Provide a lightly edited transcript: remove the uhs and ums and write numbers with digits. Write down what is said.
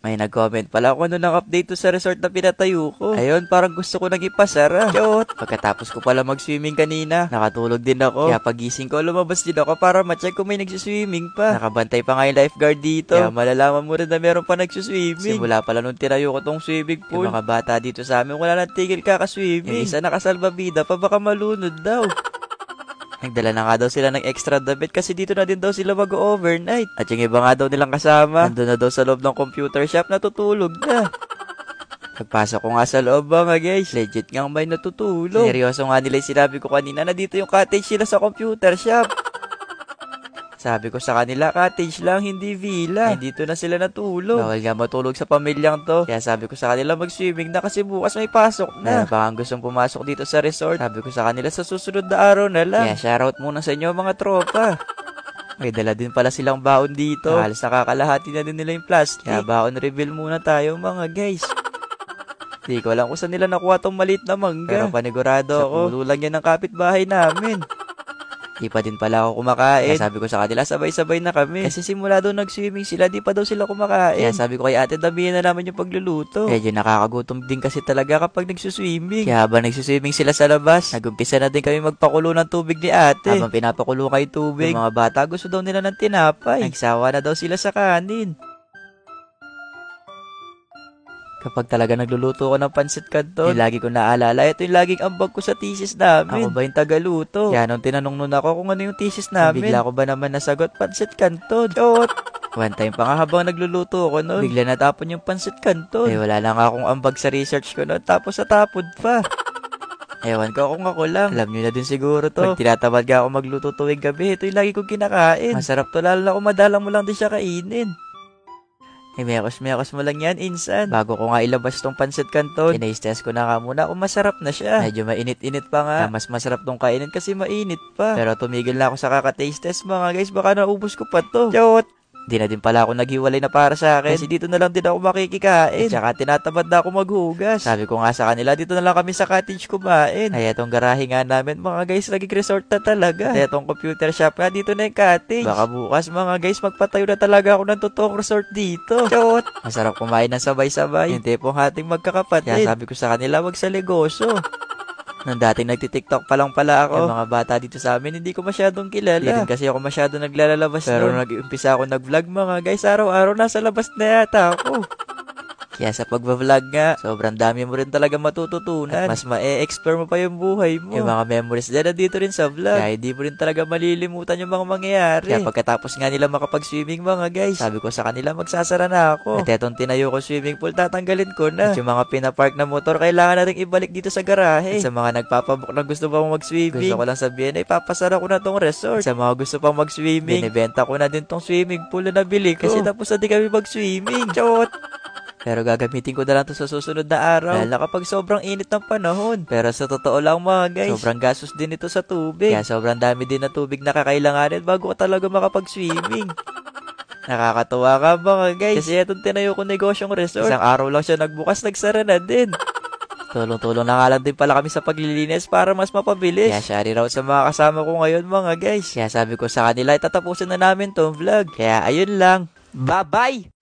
May nag-comment pala kung ano ng update to sa resort na pinatayo ko. Ayun, parang gusto ko nang ipasara. Cute! Pagkatapos ko pala mag-swimming kanina, nakatulog din ako. Kaya pagising ko, lumabas din ako para ma-check kung may nagsiswimming pa. Nakabantay pa nga yung lifeguard dito. Kaya malalaman mo rin na meron pa nagsiswimming. Simula pala nung tinayo ko tong swimming pool. Yung mga bata dito sa amin, wala nang tigil kakaswimming. Yung isa nakasalbabida pa, baka malunod daw. Nagdala na nga daw sila ng extra damit kasi dito na din daw sila mag-overnight. At yung iba nga daw nilang kasama, nandun na daw sa loob ng computer shop, natutulog na. Pagpasok ko nga sa loob mga guys, legit nga may natutulog. Seryoso nga nila yung sinabi ko kanina na dito yung cottage sila sa computer shop. Sabi ko sa kanila, cottage lang, hindi villa. Ay, dito na sila natulog. Bawal nga matulog sa pamilyang to. Kaya sabi ko sa kanila, mag-swimming na kasi bukas may pasok na. Baka gustong pumasok dito sa resort. Sabi ko sa kanila, sa susunod na araw na lang. Kaya shoutout muna sa inyo mga tropa. May dala din pala silang baon dito. Halos nakakalahati na din nila yung plastic. Kaya baon reveal muna tayo mga guys. Di ko alam kung saan nila nakuha tong maliit na mangga. Pero panigurado ako, sa pulo lang yan ng kapitbahay namin. Di pa din pala ako kumakain. Kaya sabi ko sa kanila, sabay-sabay na kami. Kasi simula daw nag-swimming sila, di pa daw sila kumakain. Kaya sabi ko kay ate, damihan na naman yung pagluluto. Medyo nakakagutom din kasi talaga kapag nagsuswimming. Kaya habang nagsuswimming sila sa labas, nagumpisa na din kami magpakulo ng tubig ni ate. Habang pinapakulo kay tubig, yung mga bata gusto daw nila ng tinapay. Nagsawa na daw sila sa kanin. Kapag talaga nagluluto ko ng pansit canton, yung lagi ko naalala, ito yung laging ambag ko sa thesis namin. Ako ba yung tagaluto? Kaya nung tinanong nun ako kung ano yung thesis namin, bigla ko ba naman nasagot, pansit canton. Chot! One time pa nga habang nagluluto ko nun, bigla natapon yung pansit canton. Eh wala lang akong ambag sa research ko nun, tapos natapon pa. Ewan ko kung ako lang. Alam nyo na din siguro to. Pag tinatamad ka ako magluto tuwing gabi, ito yung lagi kong kinakain. Masarap to lalo na kung madalang mo lang din siya kainin. Eh, mekos mo lang yan, insan. Bago ko nga ilabas tong pansit canton, tinaste ko na nga muna kung masarap na siya. Medyo mainit-init pa nga. Mas masarap tong kainin kasi mainit pa. Pero tumigil na ako sa kakataste test mga guys, baka naubos ko pa to. Chot! Di na din pala ako naghiwalay na para sa akin. Kasi dito na lang din ako makikikain. At saka tinatamad na ako maghugas. Sabi ko nga sa kanila, dito na lang kami sa cottage kumain. Ay, etong garahe nga namin mga guys, naging resort na talaga. At etong computer shop nga, dito na yung cottage. Baka bukas mga guys, magpatayo na talaga ako ng totoong resort dito. Chot! Masarap kumain ng sabay-sabay. Yung tipong hating magkakapatid. Kaya sabi ko sa kanila, wag sa negosyo. Nung dating nagtitiktok pa lang pala ako, yung mga bata dito sa amin, hindi ko masyadong kilala. Hindi rin kasi ako masyadong naglalabas. Pero nung nag-umpisa ako nag-vlog mga guys, araw-araw nasa labas na yata ako. Kaya sa pagbablog nga, sobrang dami mo rin talaga matututunan. At mas ma-e-explore mo pa yung buhay mo. Yung mga memories dyan dito rin sa vlog. Kaya hindi mo rin talaga malilimutan yung mga mangyayari. Kaya pagkatapos nga nila makapag-swimming mga guys, sabi ko sa kanila magsasara na ako. At etong tinayo ko swimming pool, tatanggalin ko na. At yung mga pinapark na motor, kailangan natin ibalik dito sa garahe. At sa mga nagpapabok na gusto pang mag-swimming, gusto ko lang sabihin ay papasara ko na tong resort. At sa mga gusto pang mag-swimming, binibenta ko na din tong swimming pool na nabili ko. Kasi tapos na din kami mag-swimming. Chot! Pero gagamitin ko na lang to sa susunod na araw. Dahil na kapag sobrang init ng panahon. Pero sa totoo lang mga guys, sobrang gastos din ito sa tubig. Kaya sobrang dami din na tubig na kakailanganin bago ko talaga makapag-swimming. Nakakatuwa ka mga guys. Kasi itong tinayo ko negosyong resort. Isang araw lang siya nagbukas, nagsara na din. Tulong-tulong na nga lang din pala kami sa paglilinis para mas mapabilis. Kaya share out sa mga kasama ko ngayon mga guys. Kaya sabi ko sa kanila, itatapusin na namin tong vlog. Kaya ayun lang. Bye-bye!